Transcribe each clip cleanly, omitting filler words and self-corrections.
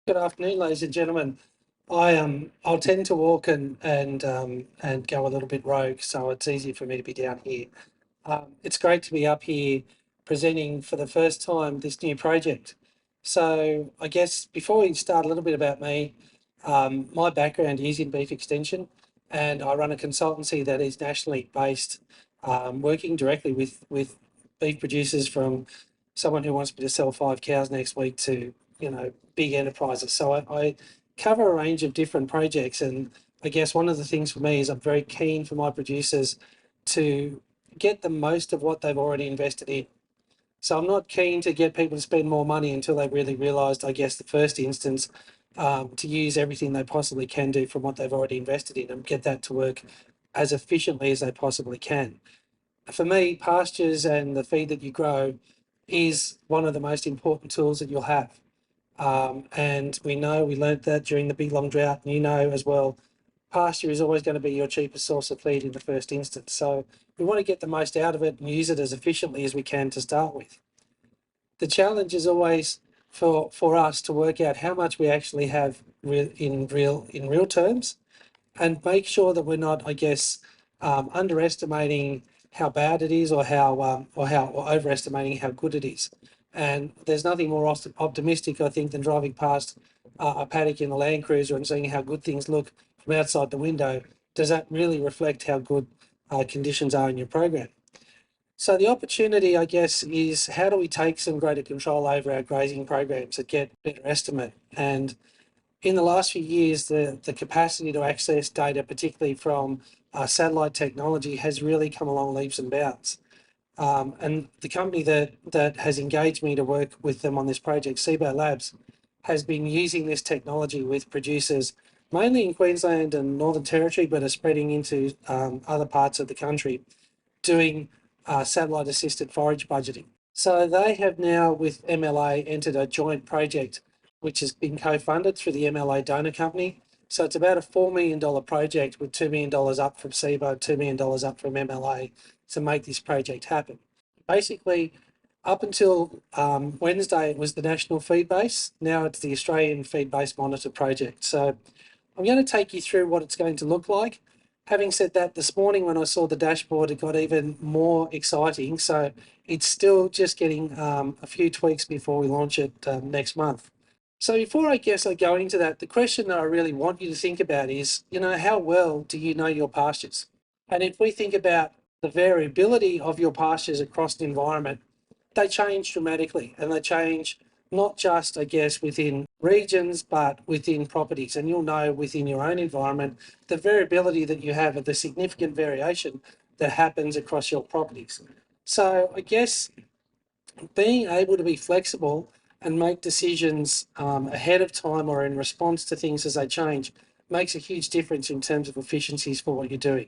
Good afternoon, ladies and gentlemen. I'll tend to walk and go a little bit rogue, so it's easy for me to be down here. It's great to be up here presenting for the first time this new project. So I guess before we start, a little bit about me. My background is in beef extension, and I run a consultancy that is nationally based, working directly with beef producers, from someone who wants me to sell 5 cows next week to big enterprises. So I cover a range of different projects, and I guess one of the things for me is I'm very keen for my producers to get the most of what they've already invested in. So I'm not keen to get people to spend more money until they've really realised, I guess, the first instance, to use everything they possibly can do from what they've already invested in and get that to work as efficiently as they possibly can. For me, pastures and the feed that you grow is one of the most important tools that you'll have. And we learnt that during the big long drought, and as well, pasture is always going to be your cheapest source of feed in the first instance. So we want to get the most out of it and use it as efficiently as we can to start with. The challenge is always for us to work out how much we actually have in real terms, and make sure that we're not, I guess, underestimating how bad it is, or overestimating how good it is. And there's nothing more optimistic, I think, than driving past a paddock in a Land Cruiser and seeing how good things look from outside the window. Does that really reflect how good conditions are in your program? So the opportunity, I guess, is how do we take some greater control over our grazing programs and get a better estimate? And in the last few years, the capacity to access data, particularly from satellite technology, has really come along leaps and bounds. And the company that has engaged me to work with them on this project, Cibo Labs, has been using this technology with producers, mainly in Queensland and Northern Territory, but are spreading into other parts of the country, doing satellite-assisted forage budgeting. So they have now, with MLA, entered a joint project which has been co-funded through the MLA donor company. So it's about a $4 million project, with $2 million up from Cibo, $2 million up from MLA, to make this project happen. Basically, up until Wednesday, it was the national Feedbase. Now it's the Australian Feedbase Monitor project. So I'm going to take you through what it's going to look like. Having said that, this morning when I saw the dashboard, it got even more exciting. So it's still just getting a few tweaks before we launch it next month. So before I go into that, the question that I really want you to think about is, how well do you know your pastures? And if we think about the variability of your pastures across the environment, they change dramatically, and they change not just, I guess, within regions, but within properties. And you'll know within your own environment, the variability that you have, and the significant variation that happens across your properties. So I guess being able to be flexible and make decisions ahead of time or in response to things as they change makes a huge difference in terms of efficiencies for what you're doing.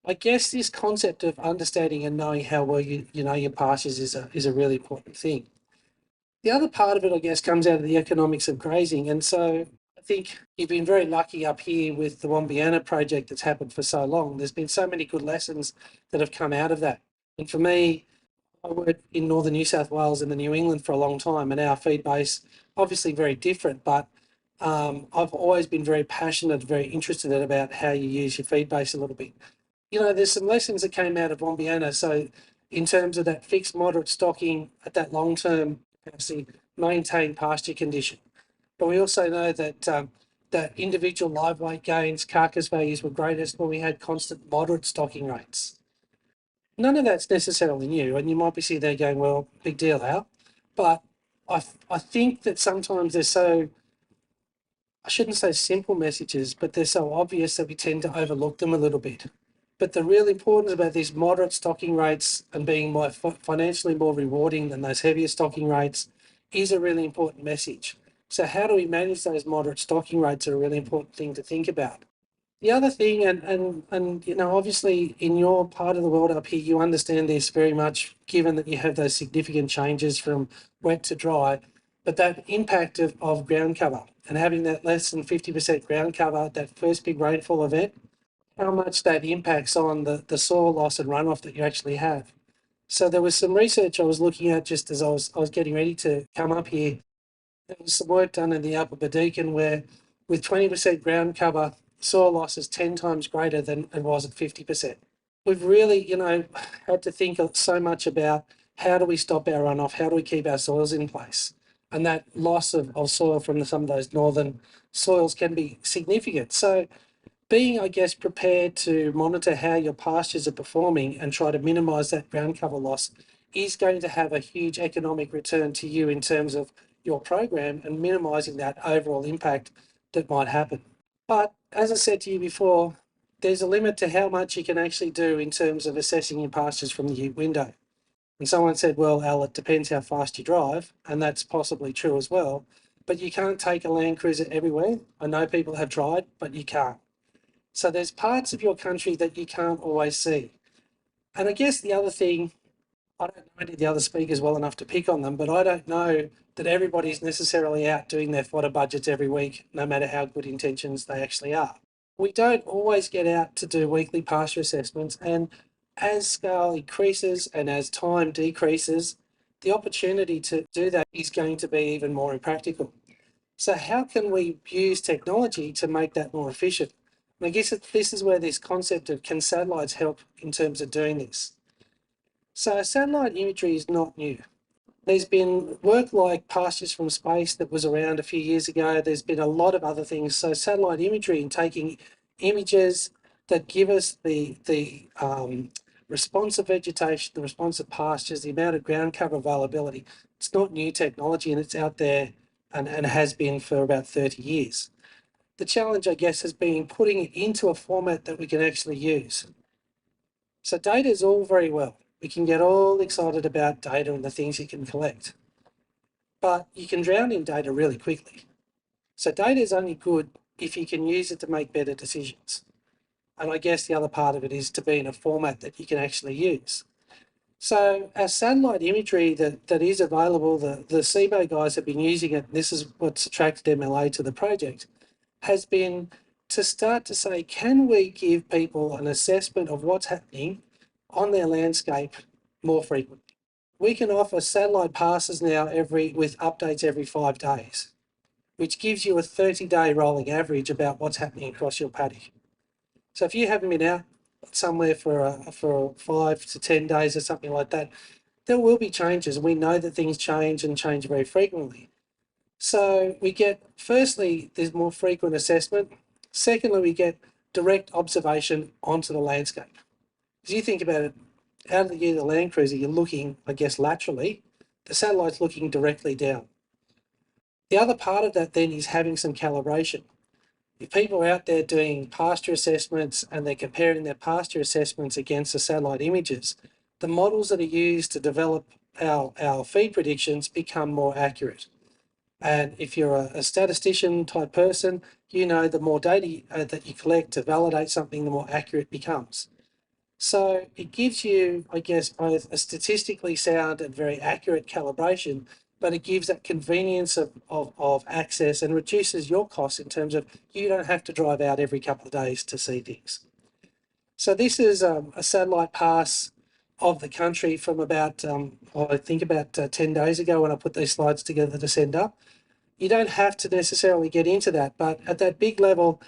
I guess this concept of understanding and knowing how well you know your pastures is a really important thing. The other part of it, I guess, comes out of the economics of grazing. And so I think you've been very lucky up here with the Wombiana project that's happened for so long. There's been so many good lessons that have come out of that. And for me, I worked in northern New South Wales and the New England for a long time, and our feed base, obviously very different, but I've always been very passionate, very interested about how you use your feed base a little bit. There's some lessons that came out of Wombiana. So in terms of that fixed moderate stocking at that long-term capacity, maintain pasture condition. But we also know that that individual live weight gains, carcass values were greatest when we had constant moderate stocking rates. None of that's necessarily new, and you might be sitting there going, well, big deal, Al. But I think that sometimes they're so, I shouldn't say simple messages, but they're so obvious that we tend to overlook them a little bit. But the real importance about these moderate stocking rates and being more financially more rewarding than those heavier stocking rates is a really important message. So how do we manage those moderate stocking rates are a really important thing to think about. The other thing, and obviously in your part of the world up here, you understand this very much, given that you have those significant changes from wet to dry, but that impact of ground cover and having that less than 50% ground cover, that first big rainfall event, how much that impacts on the soil loss and runoff that you actually have. So there was some research I was looking at just as I was getting ready to come up here, There was some work done in the Upper Bedekin where with 20% ground cover, soil loss is 10 times greater than it was at 50%. We've really, had to think so much about how do we stop our runoff? How do we keep our soils in place? And that loss of soil from some of those northern soils can be significant. So being, I guess, prepared to monitor how your pastures are performing and try to minimise that ground cover loss is going to have a huge economic return to you in terms of your program and minimising that overall impact that might happen. But as I said to you before, there's a limit to how much you can actually do in terms of assessing your pastures from the ute window. And someone said, well, Al, it depends how fast you drive, and that's possibly true as well. But you can't take a Land Cruiser everywhere. I know people have tried, but you can't. So there's parts of your country that you can't always see. And I guess the other thing, I don't know any of the other speakers well enough to pick on them, but I don't know that everybody's necessarily out doing their fodder budgets every week, no matter how good intentions they actually are. We don't always get out to do weekly pasture assessments, and as scale increases and as time decreases, the opportunity to do that is going to be even more impractical. So how can we use technology to make that more efficient? And I guess this is where this concept of can satellites help in terms of doing this. So satellite imagery is not new. There's been work like Pastures from Space that was around a few years ago. There's been a lot of other things. So satellite imagery and taking images that give us the responsive vegetation, the responsive pastures, the amount of ground cover availability. It's not new technology and it's out there and has been for about 30 years. The challenge, I guess, has been putting it into a format that we can actually use. So data is all very well. We can get all excited about data and the things you can collect, but you can drown in data really quickly. So data is only good if you can use it to make better decisions. And I guess the other part of it is to be in a format that you can actually use. So our satellite imagery that is available, the Cibo guys have been using it, and this is what's attracted MLA to the project, has been to start to say, can we give people an assessment of what's happening on their landscape more frequently? We can offer satellite passes now with updates every 5 days, which gives you a 30-day rolling average about what's happening across your paddock. So if you haven't been out somewhere for 5 to 10 days or something like that, there will be changes. We know that things change and change very frequently. So we get, firstly, there's more frequent assessment. Secondly, we get direct observation onto the landscape. As you think about it, out of the Land Cruiser, you're looking, I guess, laterally. The satellite's looking directly down. The other part of that then is having some calibration. If people are out there doing pasture assessments and they're comparing their pasture assessments against the satellite images, the models that are used to develop our feed predictions become more accurate. And if you're a statistician type person, you know the more data that you collect to validate something, the more accurate it becomes. So it gives you, I guess, both a statistically sound and very accurate calibration, but it gives that convenience of access and reduces your costs in terms of you don't have to drive out every couple of days to see things. So this is a satellite pass of the country from about, I think about 10 days ago when I put these slides together to send up. You don't have to necessarily get into that, but at that big level,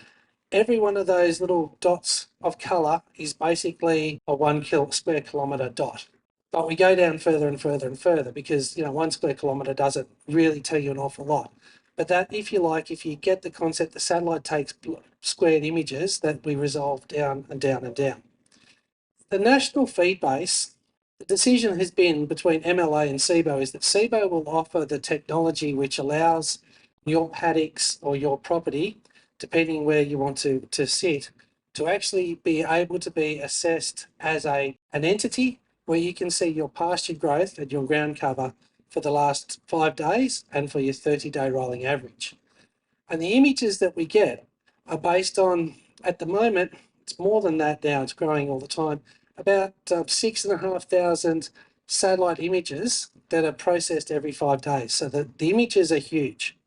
every one of those little dots of colour is basically a 1 square kilometre dot. But we go down further and further and further because, 1 square kilometre doesn't really tell you an awful lot. But that, if you get the concept, the satellite takes squared images that we resolve down and down and down. The national Feedbase, the decision has been between MLA and Cibo is that Cibo will offer the technology which allows your paddocks or your property, depending where you want to sit, to actually be able to be assessed as an entity where you can see your pasture growth and your ground cover for the last 5 days and for your 30-day rolling average. And the images that we get are based on, at the moment, it's more than that now, it's growing all the time, about 6,500 satellite images that are processed every 5 days. So the images are huge.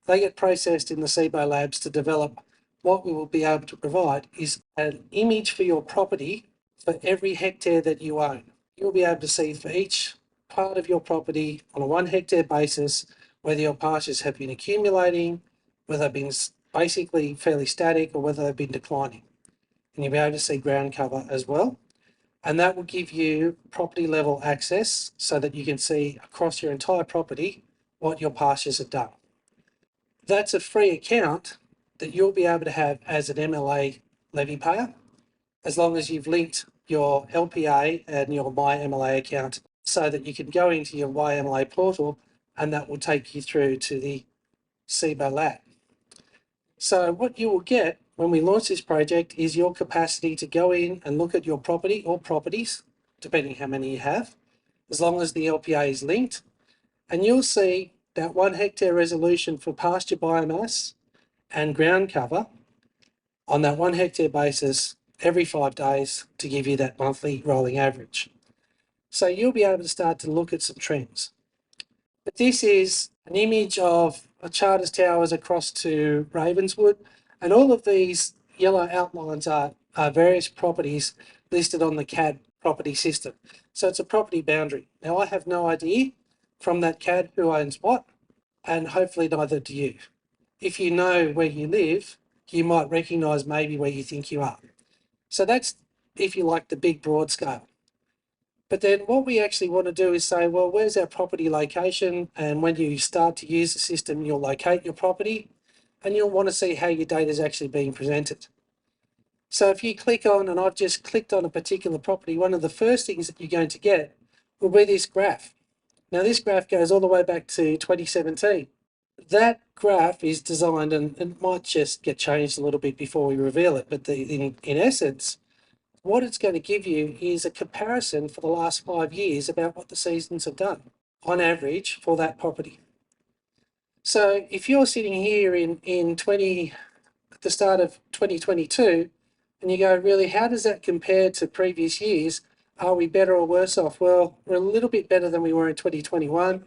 They get processed in the Cibo Labs to develop what we will be able to provide is an image for your property for every hectare that you own. You'll be able to see for each part of your property on a 1 hectare basis whether your pastures have been accumulating, whether they've been basically fairly static, or whether they've been declining. And you'll be able to see ground cover as well. And that will give you property level access so that you can see across your entire property what your pastures have done. That's a free account that you'll be able to have as an MLA levy payer, as long as you've linked your LPA and your My MLA account so that you can go into your YMLA portal and that will take you through to the Cibo Lab. So what you will get when we launch this project is your capacity to go in and look at your property or properties, depending how many you have, as long as the LPA is linked, and you'll see that 1 hectare resolution for pasture biomass and ground cover on that 1 hectare basis every 5 days to give you that monthly rolling average. So you'll be able to start to look at some trends. But this is an image of a Charters Towers across to Ravenswood, and all of these yellow outlines are various properties listed on the CAD property system. So it's a property boundary. Now I have no idea from that CAD who owns what, and hopefully neither do you. If you know where you live, you might recognise maybe where you think you are. So that's, if you like, the big broad scale. But then what we actually want to do is say, well, where's our property location? And when you start to use the system, you'll locate your property and you'll want to see how your data is actually being presented. So if you click on, and I've just clicked on a particular property, one of the first things that you're going to get will be this graph. Now this graph goes all the way back to 2017. That graph is designed, and it might just get changed a little bit before we reveal it, but in essence, what it's going to give you is a comparison for the last 5 years about what the seasons have done on average for that property. So if you're sitting here at the start of 2022, and you go, really, how does that compare to previous years? Are we better or worse off? Well, we're a little bit better than we were in 2021.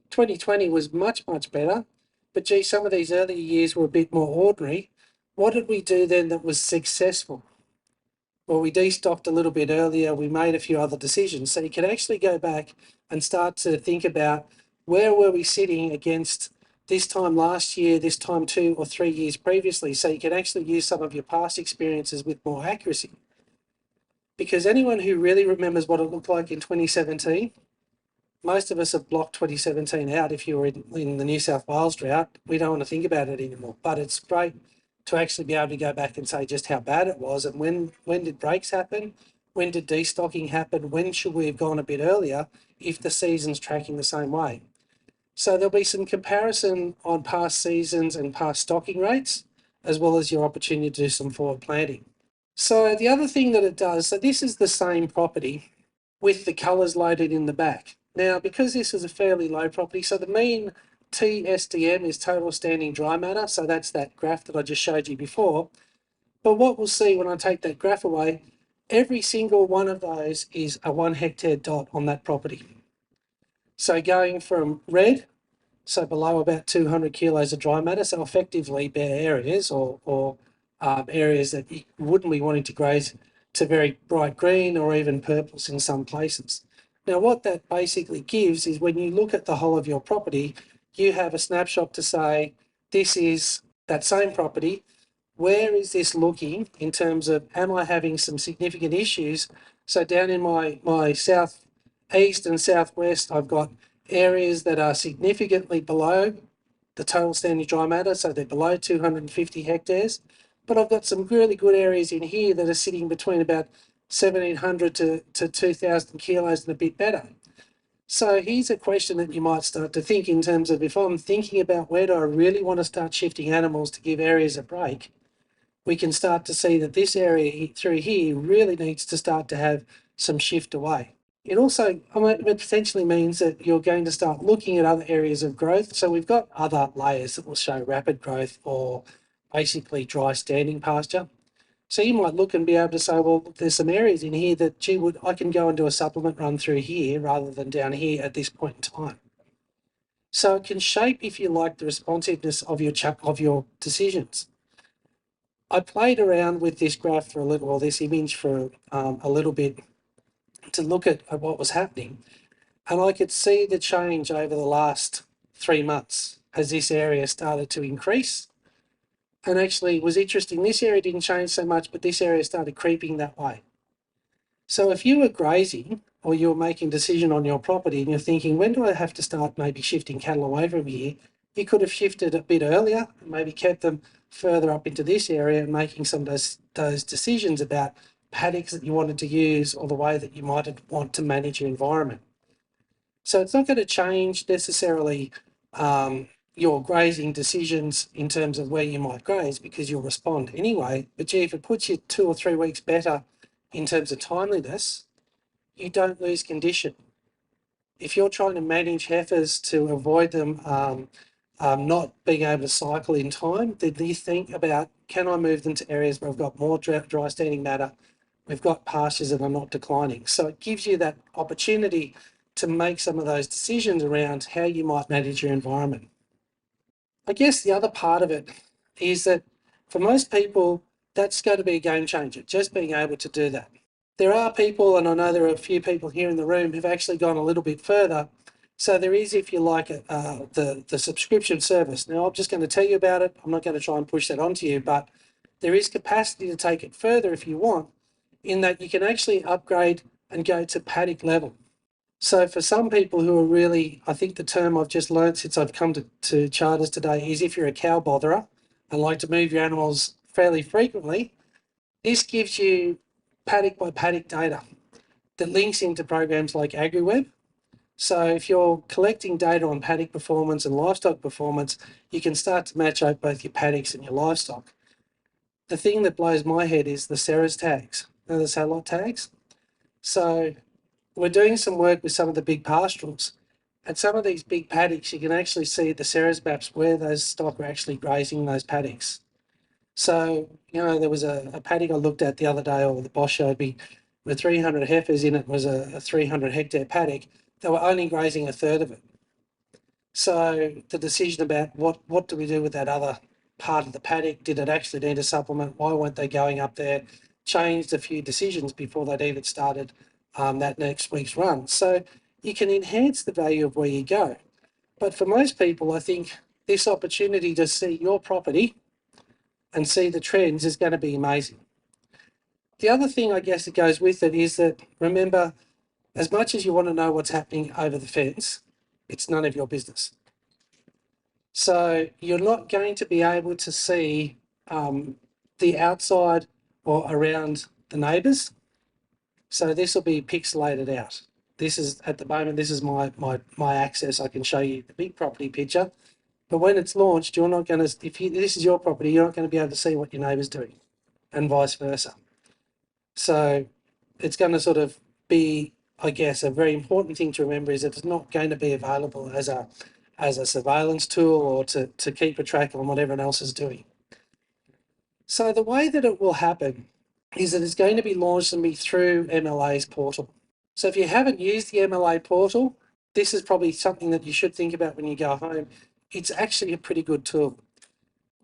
2020 was much, much better, but gee, some of these earlier years were a bit more ordinary. What did we do then that was successful? Well, we destocked a little bit earlier, we made a few other decisions. So you can actually go back and start to think about, where were we sitting against this time last year, this time 2 or 3 years previously, so you can actually use some of your past experiences with more accuracy. Because anyone who really remembers what it looked like in 2017, most of us have blocked 2017 out. If you were in the New South Wales drought, we don't want to think about it anymore. But it's great to actually be able to go back and say just how bad it was, and when did breaks happen, when did destocking happen, when should we have gone a bit earlier if the season's tracking the same way. So there'll be some comparison on past seasons and past stocking rates, as well as your opportunity to do some forward planting. So the other thing that it does, so this is the same property with the colours loaded in the back. Now, because this is a fairly low property, so the mean TSDM is total standing dry matter. So that's that graph that I just showed you before. But what we'll see when I take that graph away, every single one of those is a 1 hectare dot on that property. So going from red, so below about 200 kilos of dry matter, so effectively bare areas or areas that you wouldn't be wanting to graze, to very bright green or even purples in some places. Now, what that basically gives is, when you look at the whole of your property, you have a snapshot to say, this is that same property. Where is this looking in terms of, am I having some significant issues? So down in my southeast and southwest, I've got areas that are significantly below the total standing dry matter, so they're below 250 hectares. But I've got some really good areas in here that are sitting between about 1,700 to 2,000 kilos and a bit better. So here's a question that you might start to think in terms of, if I'm thinking about where do I really want to start shifting animals to give areas a break, we can start to see that this area through here really needs to start to have some shift away. It also it potentially means that you're going to start looking at other areas of growth. So we've got other layers that will show rapid growth or basically dry standing pasture. So you might look and be able to say, well, there's some areas in here that, gee, I can go and do a supplement run through here rather than down here at this point in time. So it can shape, if you like, the responsiveness of your decisions. I played around with this graph for a little, or this image for a little bit, to look at what was happening. And I could see the change over the last 3 months as this area started to increase. And actually, it was interesting, this area didn't change so much, but this area started creeping that way. So if you were grazing or you were making a decision on your property and you're thinking, when do I have to start maybe shifting cattle away from here? You could have shifted a bit earlier, and maybe kept them further up into this area and making some of those decisions about paddocks that you wanted to use or the way that you might want to manage your environment. So it's not going to change necessarily your grazing decisions in terms of where you might graze, because you'll respond anyway. But gee, if it puts you 2 or 3 weeks better in terms of timeliness, you don't lose condition. If you're trying to manage heifers to avoid them not being able to cycle in time, then you think about, can I move them to areas where I've got more dry standing matter? We've got pastures that are not declining. So it gives you that opportunity to make some of those decisions around how you might manage your environment. I guess the other part of it is that for most people, that's going to be a game changer, just being able to do that. There are people, and I know there are a few people here in the room who've actually gone a little bit further. So there is, if you like, the subscription service. Now, I'm just going to tell you about it. I'm not going to try and push that onto you, but there is capacity to take it further if you want, in that you can actually upgrade and go to paddock level. So for some people who are really, I think the term I've just learned since I've come to charters today is, if you're a cow botherer and like to move your animals fairly frequently, this gives you paddock by paddock data that links into programs like AgriWeb. So if you're collecting data on paddock performance and livestock performance, you can start to match up both your paddocks and your livestock. The thing that blows my head is the Ceres tags, the satellite tags. So we're doing some work with some of the big pastorals. At some of these big paddocks, you can actually see the Ceres maps where those stock are actually grazing those paddocks. So, there was a paddock I looked at the other day, or the boss showed me, with 300 heifers in it, was a 300 hectare paddock. They were only grazing a third of it. So the decision about what do we do with that other part of the paddock, did it actually need a supplement? Why weren't they going up there? Changed a few decisions before they'd even started that next week's run. So you can enhance the value of where you go. But for most people, I think this opportunity to see your property and see the trends is going to be amazing. The other thing, I guess, that goes with it is that, remember, as much as you want to know what's happening over the fence, it's none of your business. So you're not going to be able to see the outside or around the neighbours. So this will be pixelated out. This is, at the moment, this is my access. I can show you the big property picture. But when it's launched, you're not going to, this is your property, you're not going to be able to see what your neighbour's doing, and vice versa. So it's going to sort of be, I guess, a very important thing to remember is that it's not going to be available as a surveillance tool or to keep a track on what everyone else is doing. So the way that it will happen is that it's going to be launched and be through MLA's portal. So if you haven't used the MLA portal, this is probably something that you should think about when you go home. It's actually a pretty good tool.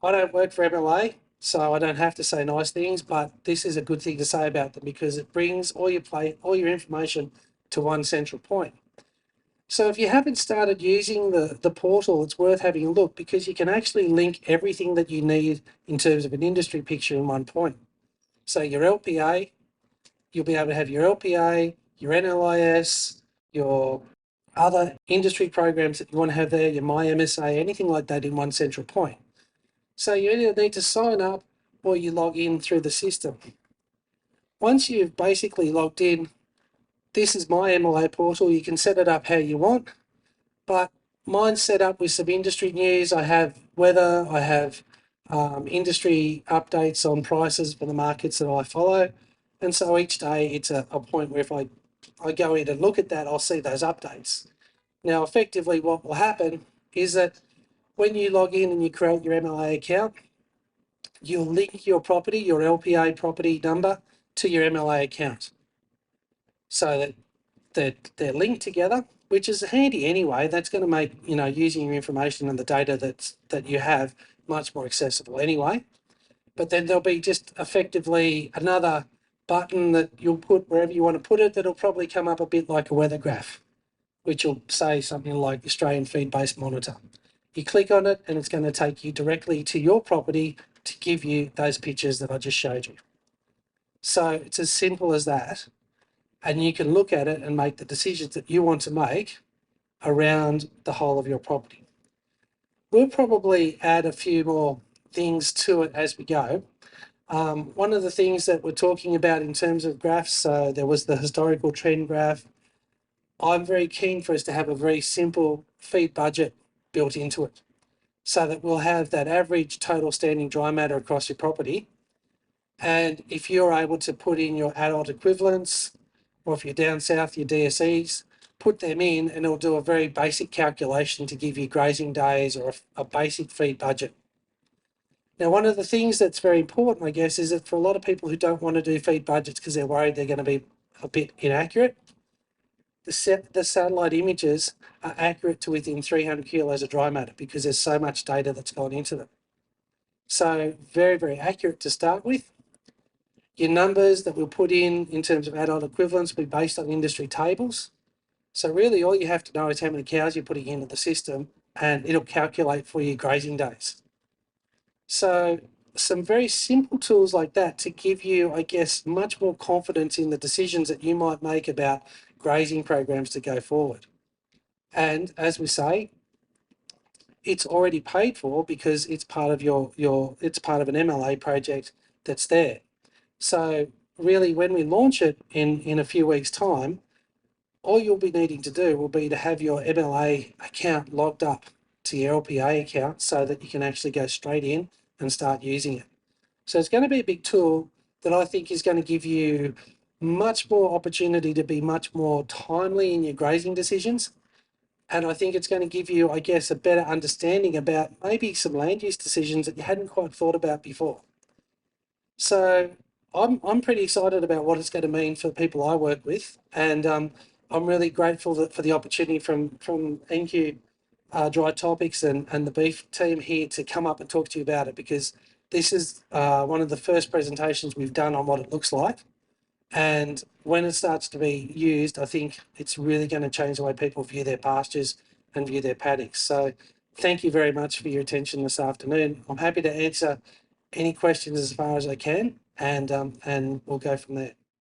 I don't work for MLA, so I don't have to say nice things, but this is a good thing to say about them because it brings all your information to one central point. So if you haven't started using the portal, it's worth having a look, because you can actually link everything that you need in terms of an industry picture in one point. So your LPA, you'll be able to have your LPA, your NLIS, your other industry programs that you want to have there, your MyMSA, anything like that in one central point. So you either need to sign up or you log in through the system. Once you've basically logged in, this is my MLA portal. You can set it up how you want, but mine's set up with some industry news. I have weather, I have industry updates on prices for the markets that I follow. And so each day it's a point where if I go in and look at that, I'll see those updates. Now, effectively what will happen is that when you log in and you create your MLA account, you'll link your property, your LPA property number, to your MLA account, so that they're linked together, which is handy anyway. That's going to make, using your information and the data that you have much more accessible anyway. But then there'll be just effectively another button that you'll put wherever you want to put it, that'll probably come up a bit like a weather graph. which will say something like Australian Feedbase Monitor. You click on it and it's going to take you directly to your property to give you those pictures that I just showed you. So it's as simple as that. And you can look at it and make the decisions that you want to make around the whole of your property. We'll probably add a few more things to it as we go. One of the things that we're talking about in terms of graphs, so there was the historical trend graph. I'm very keen for us to have a very simple feed budget built into it, so that we'll have that average total standing dry matter across your property. And if you're able to put in your adult equivalents, or if you're down south, your DSEs, put them in and it'll do a very basic calculation to give you grazing days or a basic feed budget. Now, one of the things that's very important, I guess, is that for a lot of people who don't want to do feed budgets because they're worried they're going to be a bit inaccurate, the satellite images are accurate to within 300 kilos of dry matter because there's so much data that's gone into them. So very, very accurate to start with. Your numbers that we'll put in terms of adult equivalents will be based on industry tables. So really all you have to know is how many cows you're putting into the system and it'll calculate for you grazing days. So some very simple tools like that to give you, I guess, much more confidence in the decisions that you might make about grazing programs to go forward. And as we say, it's already paid for because it's part of it's part of an MLA project that's there. So really when we launch it in a few weeks' time, all you'll be needing to do will be to have your MLA account logged up to your LPA account so that you can actually go straight in and start using it. So it's going to be a big tool that I think is going to give you much more opportunity to be much more timely in your grazing decisions. And I think it's going to give you, I guess, a better understanding about maybe some land use decisions that you hadn't quite thought about before. So I'm pretty excited about what it's going to mean for the people I work with. And I'm really grateful for the opportunity from NQ Dry Topics and the beef team here to come up and talk to you about it, because this is one of the first presentations we've done on what it looks like. And when it starts to be used, I think it's really going to change the way people view their pastures and view their paddocks. So thank you very much for your attention this afternoon. I'm happy to answer any questions as far as I can, and we'll go from there.